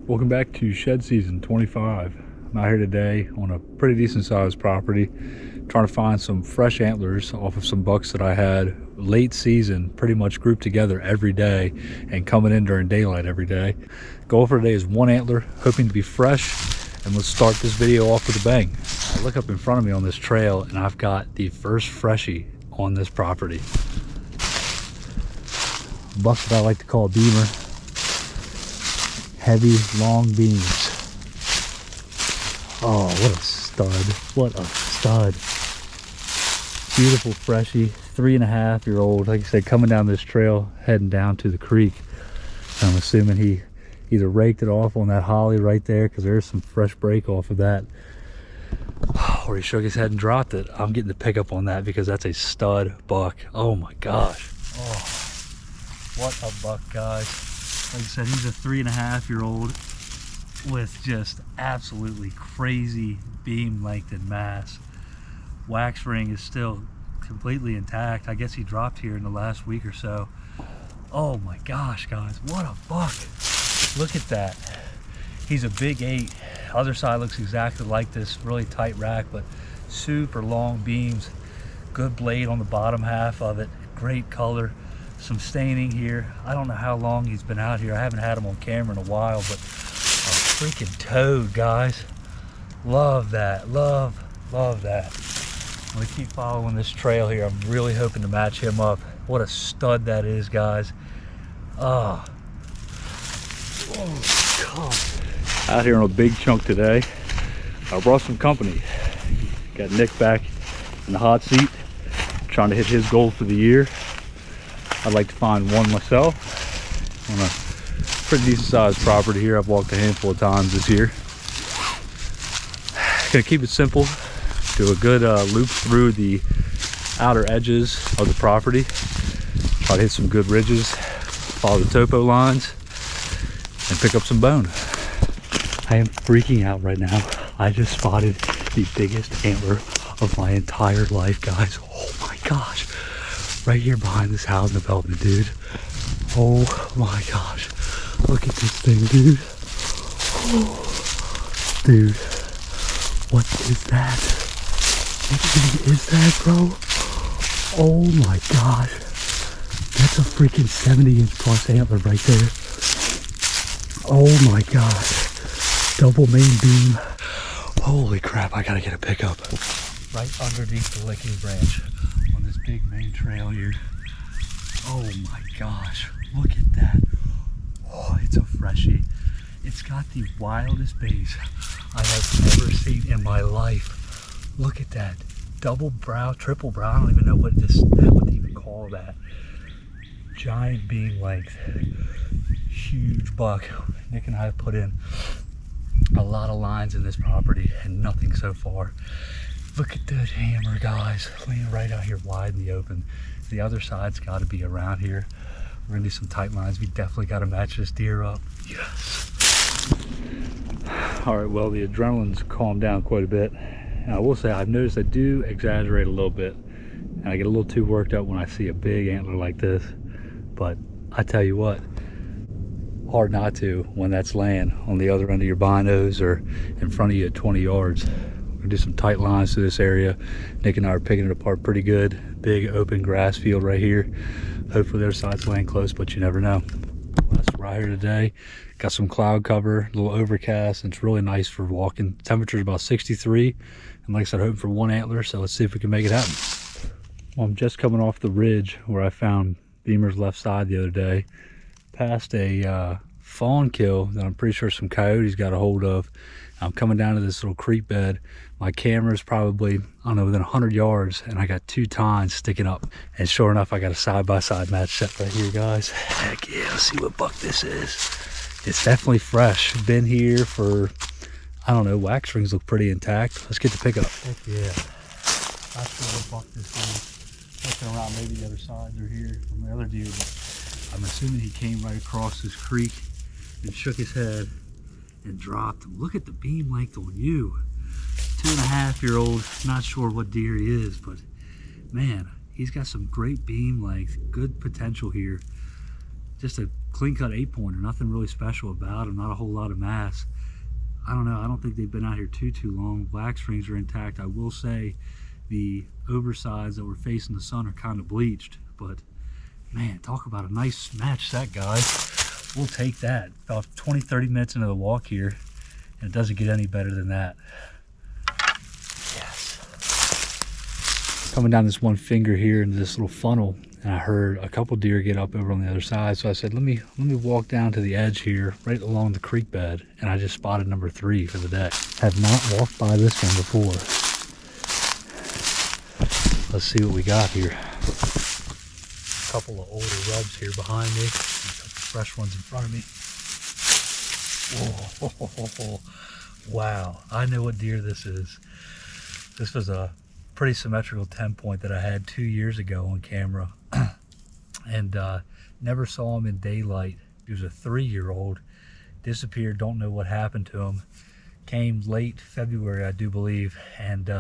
Welcome back to shed season 25. I'm out here today on a pretty decent sized property trying to find some fresh antlers off of some bucks that I had late season, pretty much grouped together every day and coming in during daylight every day. Goal for today is one antler, hoping to be fresh, and let's start this video off with a bang. I look up in front of me on this trail and I've got the first freshie on this property. A buck that I like to call a beamer. Heavy, long beams. Oh, what a stud. What a stud. Beautiful freshie, 3.5-year-old. Like I said, coming down this trail, heading down to the creek. I'm assuming he either raked it off on that holly right there, because there's some fresh break off of that, or he shook his head and dropped it. I'm getting the pickup on that because that's a stud buck. Oh my gosh. Oh, what a buck, guys. Like I said, he's a 3.5-year-old with just absolutely crazy beam length and mass. Wax ring is still completely intact. I guess he dropped here in the last week or so. Oh my gosh, guys, what a buck. Look at that. He's a big 8. Other side looks exactly like this, really tight rack, but super long beams. Good blade on the bottom half of it. Great color. Some staining here. I don't know how long he's been out here. I haven't had him on camera in a while, but a freaking toad, guys. Love that. Love that. I'm gonna keep following this trail here. I'm really hoping to match him up. What a stud that is, guys. Oh God. Out here on a big chunk today. I brought some company. Got Nick back in the hot seat, trying to hit his goal for the year. I'd like to find one myself on a pretty decent sized property here. I've walked a handful of times this year. Gonna keep it simple. Do a good loop through the outer edges of the property. Try to hit some good ridges, follow the topo lines, and pick up some bone. I am freaking out right now. I just spotted the biggest antler of my entire life, guys. Oh my gosh. Right here behind this housing development, dude. Oh my gosh. Look at this thing, dude. Oh, dude. What is that? What thing is that, bro? Oh my gosh. That's a freaking 70-inch plus antler right there. Oh my gosh. Double main beam. Holy crap, I gotta get a pickup. Right underneath the licking branch on this big main trail here. Oh my gosh, look at that. Oh, it's a freshie. It's got the wildest base I have ever seen in my life. Look at that. Double brow, triple brow, I don't even know what to even call that. Giant beam length. Huge buck. Nick and I have put in a lot of lines in this property and nothing so far. Look at that hammer, guys. Laying right out here wide in the open. The other side's got to be around here. We're gonna do some tight lines. We definitely got to match this deer up. Yes. All right, well, the adrenaline's calmed down quite a bit. And I will say I've noticed I do exaggerate a little bit, and I get a little too worked up when I see a big antler like this. But I tell you what, hard not to when that's laying on the other end of your binos or in front of you at 20 yards. We're gonna do some tight lines to this area. Nick and I are picking it apart pretty good. Big open grass field right here. Hopefully their side's laying close, but you never know. West, we're out here today. Got some cloud cover, a little overcast, and it's really nice for walking. Temperature's about 63, and like I said, hoping for one antler, so let's see if we can make it happen. Well, I'm just coming off the ridge where I found Beamer's left side the other day, past a fawn kill that I'm pretty sure some coyotes got a hold of. I'm coming down to this little creek bed. My camera's probably, I don't know, within 100 yards, and I got 2 tines sticking up. And sure enough, I got a side-by-side match set right here, guys. Heck yeah, let's see what buck this is. It's definitely fresh. Been here for, I don't know, wax rings look pretty intact. Let's get the pickup. Heck yeah. Not sure what buck this is. Looking around, maybe the other sides are here from the other deer, but I'm assuming he came right across this creek and shook his head and dropped him. Look at the beam length on you. 2.5-year-old, not sure what deer he is, but man, he's got some great beam length, good potential here. Just a clean cut 8-pointer, nothing really special about them, not a whole lot of mass. I don't know, I don't think they've been out here too long. Black strings are intact. I will say the oversides that were facing the sun are kind of bleached, but man, talk about a nice match set, guys. We'll take that. About 20-30 minutes into the walk here, and it doesn't get any better than that. Yes. Coming down this one finger here into this little funnel, and I heard a couple deer get up over on the other side, so I said, let me walk down to the edge here, right along the creek bed, and I just spotted number 3 for the day. Have not walked by this one before. Let's see what we got here. A couple of older rubs here behind me, a couple fresh ones in front of me. Whoa, wow, I know what deer this is. This was a pretty symmetrical 10-point that I had 2 years ago on camera, and never saw him in daylight. He was a 3-year-old, disappeared, don't know what happened to him. Came late February, I do believe, and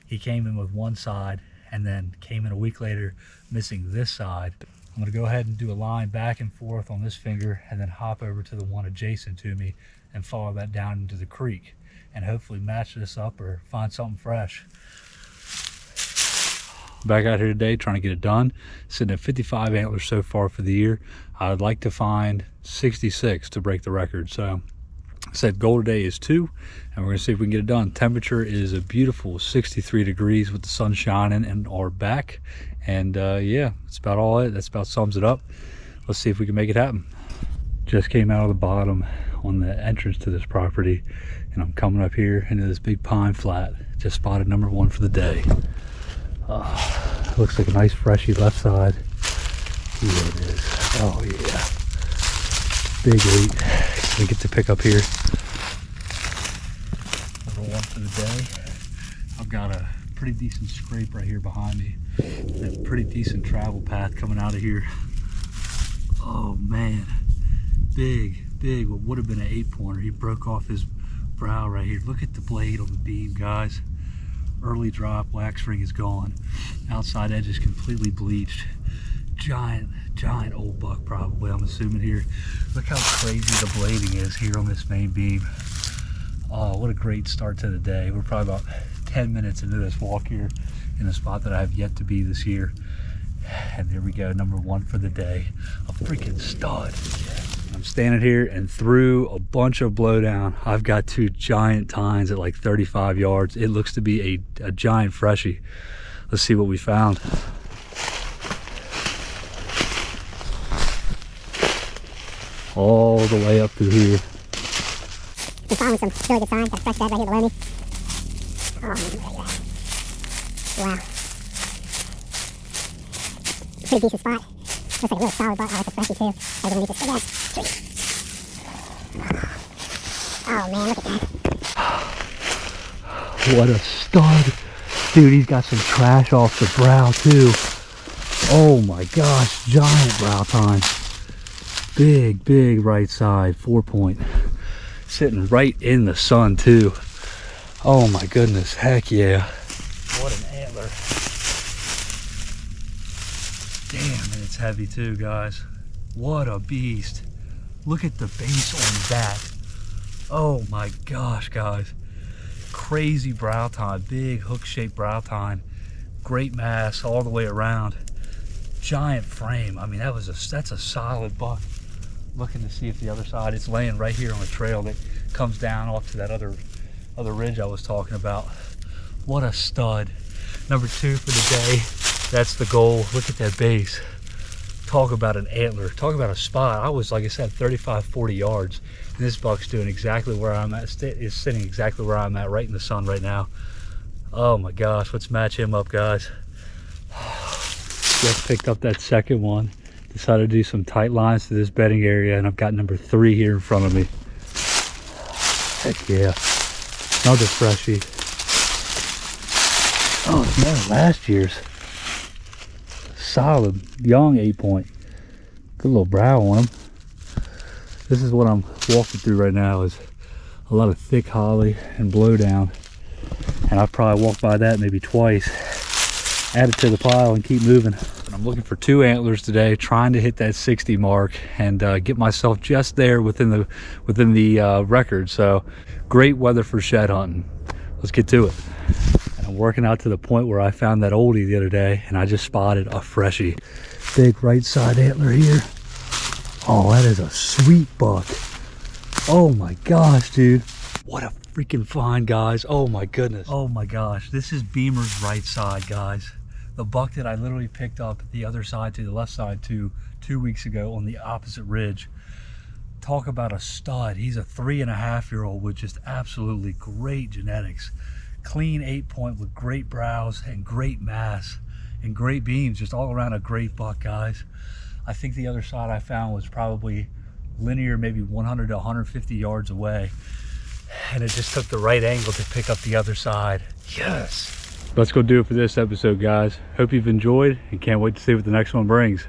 he came in with one side and then came in a week later missing this side. I'm gonna go ahead and do a line back and forth on this finger and then hop over to the one adjacent to me and follow that down into the creek and hopefully match this up or find something fresh. Back out here today trying to get it done. Sitting at 55 antlers so far for the year. I'd like to find 66 to break the record. So I said goal today is 2, and we're gonna see if we can get it done. Temperature is a beautiful 63 degrees with the sun shining in our back. And yeah, that's about all it. That's about sums it up. Let's see if we can make it happen. Just came out of the bottom on the entrance to this property, and I'm coming up here into this big pine flat. Just spotted number 1 for the day. Looks like a nice freshie left side. Here it is. Oh yeah, big 8. We get to pick up here. Number 1 for the day. I've got a pretty decent scrape right here behind me, and a pretty decent travel path coming out of here. Oh man, big what would have been an 8-pointer. He broke off his brow right here. Look at the blade on the beam, guys. Early drop, wax ring is gone. Outside edge is completely bleached. Giant old buck probably, I'm assuming here. Look how crazy the blading is here on this main beam. Oh, what a great start to the day. We're probably about 10 minutes into this walk here in a spot that I have yet to be this year. And there we go, number 1 for the day. A freaking stud. I'm standing here, and through a bunch of blowdown, I've got 2 giant tines at like 35 yards. It looks to be a giant freshie. Let's see what we found. All the way up through here. Been following some really good signs. Got a fresh bed right here below me. Oh, man, look at that. Wow. Pretty decent spot. Looks like a really solid butt. Oh, that's a freshie too. I was gonna need this big ass tree. Oh man, look at that. What a stud. Dude, he's got some trash off the brow too. Oh my gosh, giant brow tine. Big right side, 4-point. Sitting right in the sun too. Oh my goodness, heck yeah. What an antler. Damn, and it's heavy too, guys. What a beast. Look at the base on that. Oh my gosh, guys. Crazy brow tine, big hook-shaped brow tine. Great mass all the way around. Giant frame. I mean, that's a solid buck. Looking to see if the other side, it's laying right here on the trail that comes down off to that other ridge I was talking about. What a stud. Number 2 for the day. That's the goal. Look at that base. Talk about an antler. Talk about a spot. I was, like I said, 35-40 yards. And this buck's doing exactly where I'm at. Is sitting exactly where I'm at, right in the sun right now. Oh my gosh, let's match him up, guys. Just picked up that second one. Decided to do some tight lines to this bedding area, and I've got number 3 here in front of me. Heck yeah. Another freshie. Oh, it's another last year's. Solid, young 8-point. Good little brow on him. This is what I'm walking through right now, is a lot of thick holly and blowdown. And I've probably walked by that maybe twice. Add it to the pile and keep moving. And I'm looking for 2 antlers today, trying to hit that 60 mark and get myself just there within the record. So great weather for shed hunting. Let's get to it. And I'm working out to the point where I found that oldie the other day, and I just spotted a freshie. Big right side antler here. Oh, that is a sweet buck. Oh my gosh, dude. What a freaking find, guys. Oh my goodness. Oh my gosh. This is Beamer's right side, guys. The buck that I literally picked up the other side to the left side 2 weeks ago on the opposite ridge. Talk about a stud. He's a 3.5-year-old with just absolutely great genetics. Clean 8-point with great brows and great mass and great beams. Just all around a great buck, guys. I think the other side I found was probably linear, maybe 100 to 150 yards away. And it just took the right angle to pick up the other side. Yes. Let's go do it for this episode, guys. Hope you've enjoyed and can't wait to see what the next one brings.